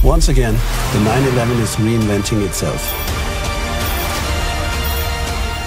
Once again, the 911 is reinventing itself.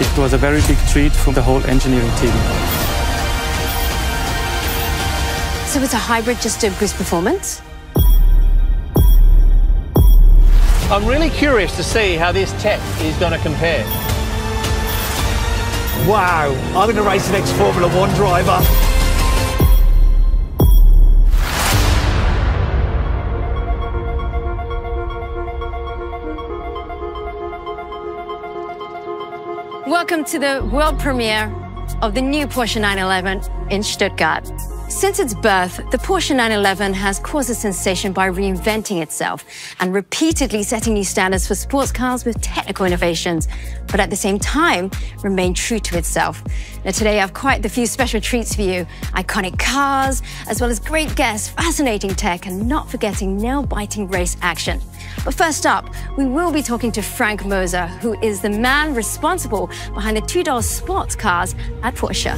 It was a very big treat for the whole engineering team. So it's a hybrid just to boost performance? I'm really curious to see how this tech is going to compare. Wow, I'm going to race the next Formula One driver. Welcome to the world premiere of the new Porsche 911 in Stuttgart. Since its birth, the Porsche 911 has caused a sensation by reinventing itself and repeatedly setting new standards for sports cars with technical innovations, but at the same time, remain true to itself. Now today, I have quite the few special treats for you. Iconic cars, as well as great guests, fascinating tech, and not forgetting nail-biting race action. But first up, we will be talking to Frank Moser, who is the man responsible behind the two-door sports cars at Porsche.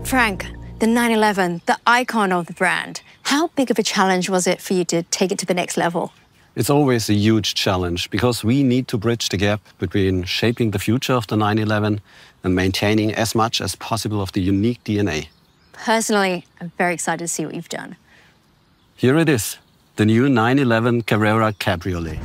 Frank, the 911, the icon of the brand. How big of a challenge was it for you to take it to the next level? It's always a huge challenge because we need to bridge the gap between shaping the future of the 911 and maintaining as much as possible of the unique DNA. Personally, I'm very excited to see what you've done. Here it is, the new 911 Carrera Cabriolet.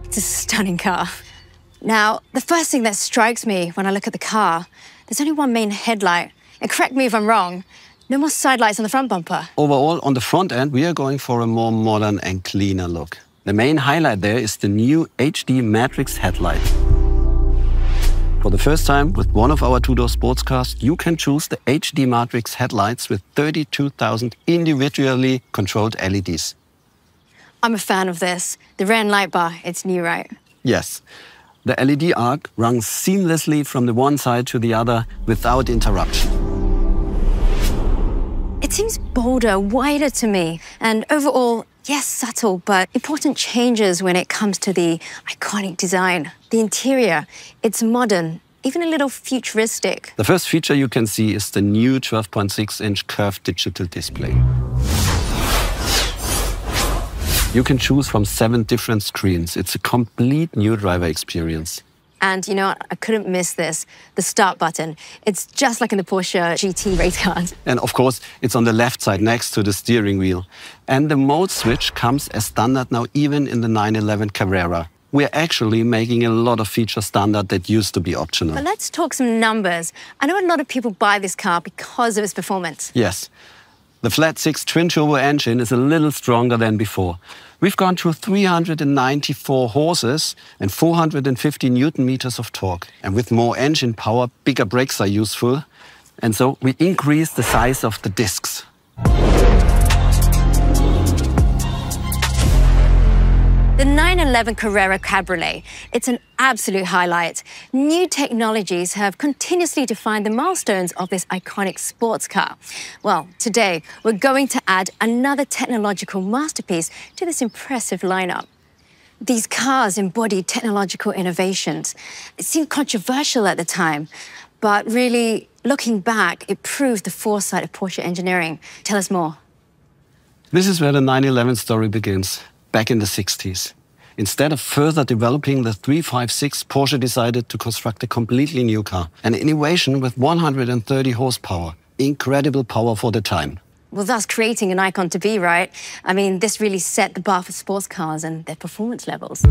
It's a stunning car. Now, the first thing that strikes me when I look at the car, there's only one main headlight. And correct me if I'm wrong, no more side lights on the front bumper. Overall, on the front end, we are going for a more modern and cleaner look. The main highlight there is the new HD Matrix headlight. For the first time, with one of our two-door sports cars, you can choose the HD Matrix headlights with 32,000 individually controlled LEDs. I'm a fan of this. The rear end light bar, it's new, right? Yes. The LED arc runs seamlessly from the one side to the other without interruption. It seems bolder, wider to me. And overall, yes, subtle, but important changes when it comes to the iconic design. The interior, it's modern, even a little futuristic. The first feature you can see is the new 12.6-inch curved digital display. You can choose from 7 different screens. It's a complete new driver experience. And you know what? I couldn't miss this, the start button. It's just like in the Porsche GT race cars. And of course, it's on the left side next to the steering wheel. And the mode switch comes as standard now even in the 911 Carrera. We're actually making a lot of features standard that used to be optional. But let's talk some numbers. I know a lot of people buy this car because of its performance. Yes. The flat-6 twin-turbo engine is a little stronger than before. We've gone through 394 horses and 450 Newton-meters of torque. And with more engine power, bigger brakes are useful. And so we increased the size of the discs. The 911 Carrera Cabriolet, it's an absolute highlight. New technologies have continuously defined the milestones of this iconic sports car. Well, today, we're going to add another technological masterpiece to this impressive lineup. These cars embody technological innovations. It seemed controversial at the time, but really, looking back, it proved the foresight of Porsche engineering. Tell us more. This is where the 911 story begins. Back in the 60s. Instead of further developing the 356, Porsche decided to construct a completely new car. An innovation with 130 horsepower. Incredible power for the time. Well, thus creating an icon to be, right? I mean, this really set the bar for sports cars and their performance levels.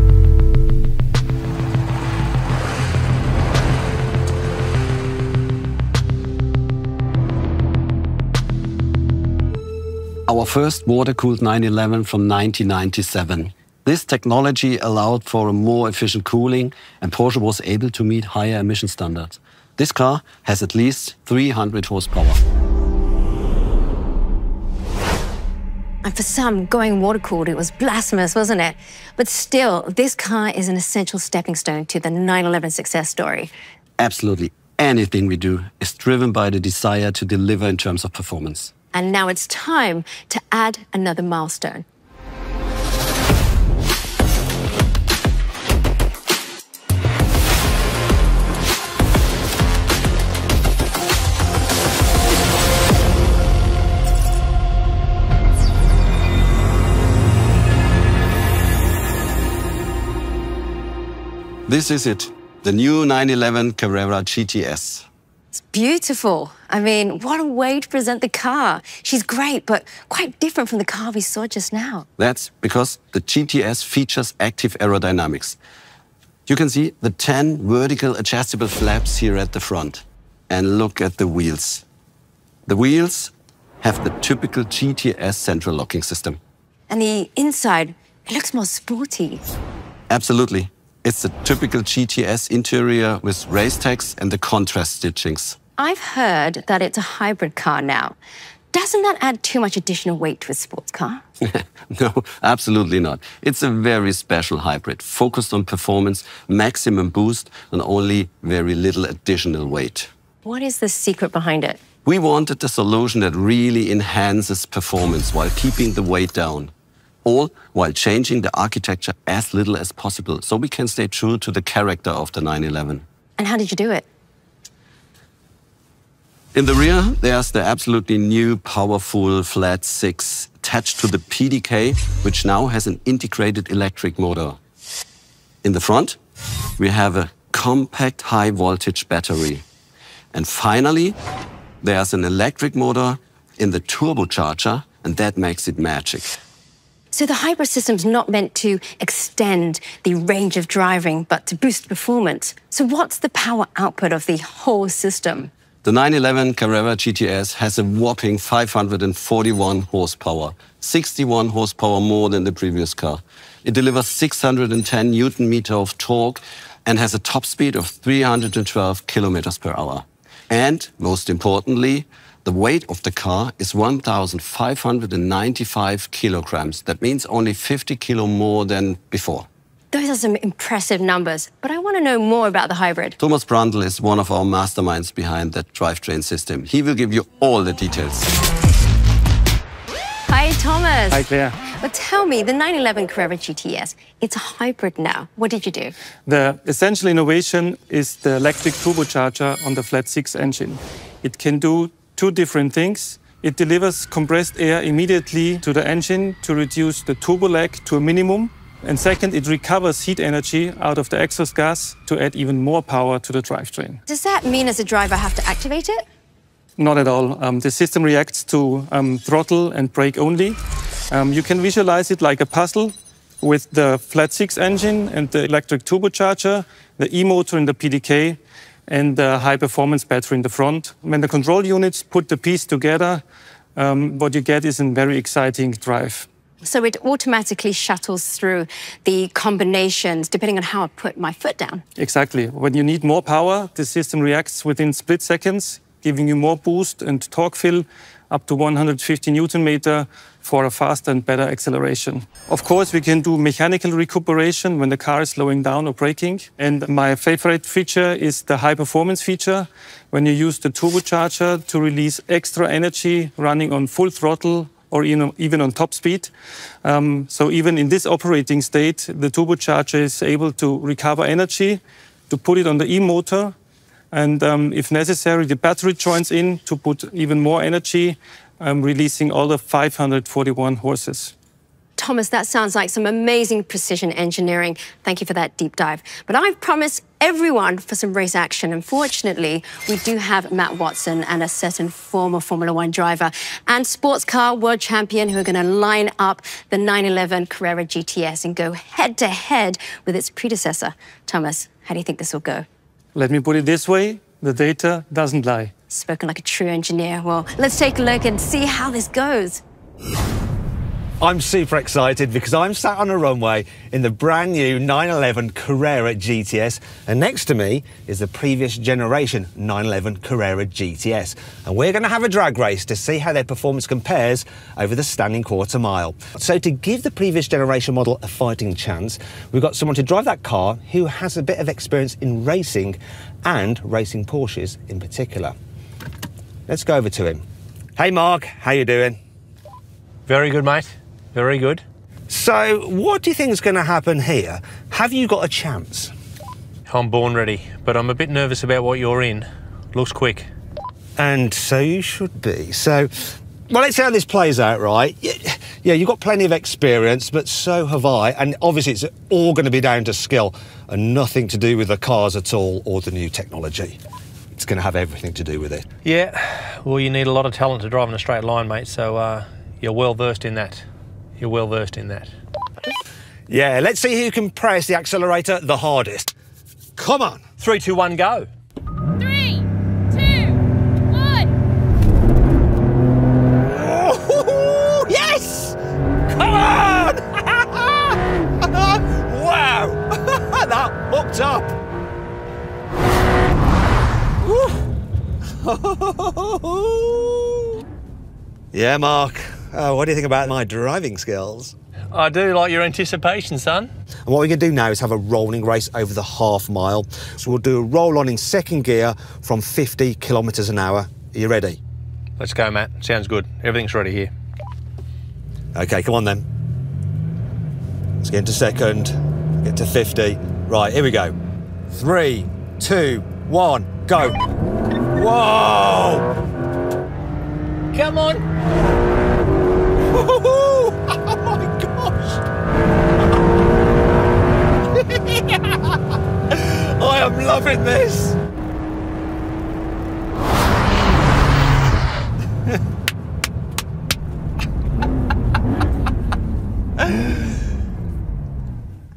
Our first water-cooled 911 from 1997. This technology allowed for a more efficient cooling, and Porsche was able to meet higher emission standards. This car has at least 300 horsepower. And for some, going water-cooled, it was blasphemous, wasn't it? But still, this car is an essential stepping stone to the 911 success story. Absolutely anything we do is driven by the desire to deliver in terms of performance. And now it's time to add another milestone. This is it, the new 911 Carrera GTS. It's beautiful. I mean, what a way to present the car. She's great, but quite different from the car we saw just now. That's because the GTS features active aerodynamics. You can see the 10 vertical adjustable flaps here at the front. And look at the wheels. The wheels have the typical GTS central locking system. And the inside, it looks more sporty. Absolutely. It's the typical GTS interior with race tags and the contrast stitchings. I've heard that it's a hybrid car now. Doesn't that add too much additional weight to a sports car? No, absolutely not. It's a very special hybrid, focused on performance, maximum boost, and only very little additional weight. What is the secret behind it? We wanted a solution that really enhances performance while keeping the weight down. All while changing the architecture as little as possible, so we can stay true to the character of the 911. And how did you do it? In the rear, there's the absolutely new, powerful flat 6 attached to the PDK, which now has an integrated electric motor. In the front, we have a compact high-voltage battery. And finally, there's an electric motor in the turbocharger, and that makes it magic. So the hybrid system's not meant to extend the range of driving, but to boost performance. So what's the power output of the whole system? The 911 Carrera GTS has a whopping 541 horsepower, 61 horsepower more than the previous car. It delivers 610 Newton-meter of torque and has a top speed of 312 kilometers per hour. And most importantly, the weight of the car is 1,595 kilograms. That means only 50 kilo more than before. Those are some impressive numbers, but I want to know more about the hybrid. Thomas Brandl is one of our masterminds behind that drivetrain system. He will give you all the details. Hi, Thomas. Hi, Claire. But tell me, the 911 Carrera GTS, it's a hybrid now. What did you do? The essential innovation is the electric turbocharger on the flat 6 engine. It can do two different things. It delivers compressed air immediately to the engine to reduce the turbo lag to a minimum. And second, it recovers heat energy out of the exhaust gas to add even more power to the drivetrain. Does that mean as a driver I have to activate it? Not at all. The system reacts to throttle and brake only. You can visualize it like a puzzle with the flat 6 engine and the electric turbocharger, the e-motor in the PDK, and the high-performance battery in the front. When the control units put the piece together, what you get is a very exciting drive. So it automatically shuttles through the combinations depending on how I put my foot down. Exactly. When you need more power, the system reacts within split seconds, giving you more boost and torque fill up to 150 Newton-meter for a faster and better acceleration. Of course, we can do mechanical recuperation when the car is slowing down or braking. And my favorite feature is the high-performance feature, when you use the turbocharger to release extra energy running on full throttle or even on top speed. So even in this operating state, the turbocharger is able to recover energy, to put it on the e-motor, and if necessary, the battery joins in to put even more energy, releasing all the 541 horses. Thomas, that sounds like some amazing precision engineering. Thank you for that deep dive. But I've promised everyone for some race action. Unfortunately, we do have Matt Watson and a certain former Formula One driver and sports car world champion who are going to line up the 911 Carrera GTS and go head-to-head with its predecessor. Thomas, how do you think this will go? Let me put it this way, the data doesn't lie. Spoken like a true engineer. Well, let's take a look and see how this goes. I'm super excited because I'm sat on a runway in the brand new 911 Carrera GTS, and next to me is the previous generation 911 Carrera GTS, and we're going to have a drag race to see how their performance compares over the standing quarter mile. So to give the previous generation model a fighting chance, we've got someone to drive that car who has a bit of experience in racing and racing Porsches in particular. Let's go over to him. Hey Mark, how you doing? Very good, mate. Very good. So, what do you think is going to happen here? Have you got a chance? I'm born ready, but I'm a bit nervous about what you're in. Looks quick. And so you should be. So, well, let's see how this plays out, right? Yeah, you've got plenty of experience, but so have I. And obviously, it's all going to be down to skill and nothing to do with the cars at all or the new technology. It's going to have everything to do with it. Yeah, well, you need a lot of talent to drive in a straight line, mate, so you're well versed in that. You're well versed in that. Yeah, let's see who can press the accelerator the hardest. Come on. 3, 2, 1, go. 3, 2, 1. Oh, yes! Come on! Wow! That hooked up. Yeah, Mark. What do you think about my driving skills? I do like your anticipation, son. And what we're going to do now is have a rolling race over the half mile. So we'll do a roll on in second gear from 50 kilometres an hour. Are you ready? Let's go, Matt. Sounds good. Everything's ready here. OK, come on then. Let's get into second, get to 50. Right, here we go. 3, 2, 1, go. Whoa! Come on. Oh my gosh! I am loving this.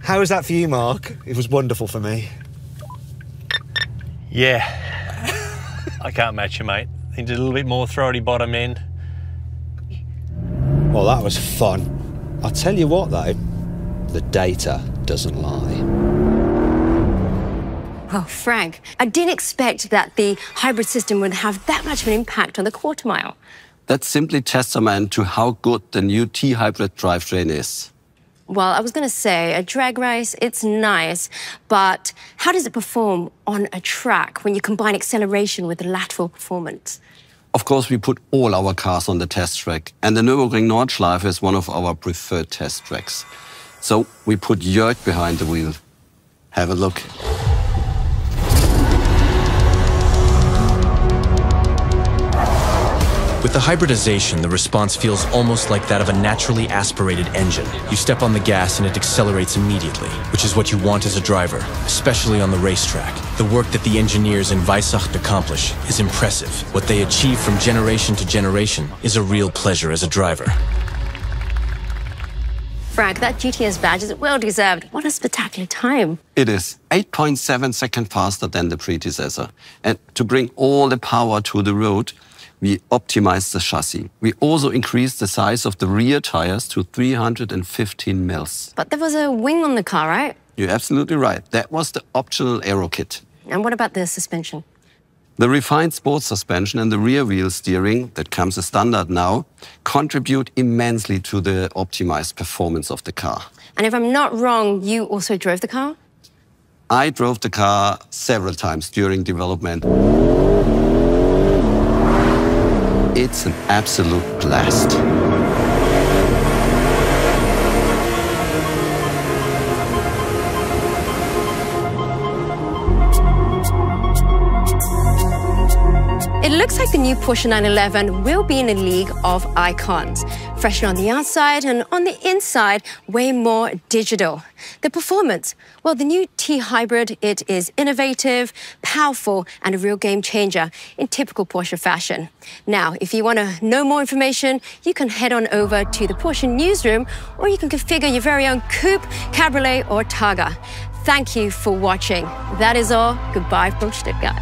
How was that for you, Mark? It was wonderful for me. Yeah. I can't match you, mate. He did a little bit more throaty bottom end. Well, that was fun. I'll tell you what, though, the data doesn't lie. Oh, Frank, I didn't expect that the hybrid system would have that much of an impact on the quarter mile. That's simply testament to how good the new T-hybrid drivetrain is. Well, I was going to say, a drag race, it's nice, but how does it perform on a track when you combine acceleration with lateral performance? Of course, we put all our cars on the test track, and the Nürburgring Nordschleife is one of our preferred test tracks. So we put Jörg behind the wheel. Have a look. With the hybridization, the response feels almost like that of a naturally aspirated engine. You step on the gas and it accelerates immediately, which is what you want as a driver, especially on the racetrack. The work that the engineers in Weissach accomplish is impressive. What they achieve from generation to generation is a real pleasure as a driver. Frank, that GTS badge is well deserved. What a spectacular time. It is 8.7 seconds faster than the predecessor. And to bring all the power to the road, we optimized the chassis. We also increased the size of the rear tires to 315 mils. But there was a wing on the car, right? You're absolutely right. That was the optional aero kit. And what about the suspension? The refined sports suspension and the rear wheel steering that comes as standard now contribute immensely to the optimized performance of the car. And if I'm not wrong, you also drove the car? I drove the car several times during development. It's an absolute blast. It looks like the new Porsche 911 will be in a league of icons. Fresher on the outside and on the inside, way more digital. The performance, well, the new T-Hybrid, it is innovative, powerful, and a real game changer in typical Porsche fashion. Now, if you want to know more information, you can head on over to the Porsche newsroom, or you can configure your very own coupe, cabriolet, or Targa. Thank you for watching. That is all. Goodbye from Stuttgart.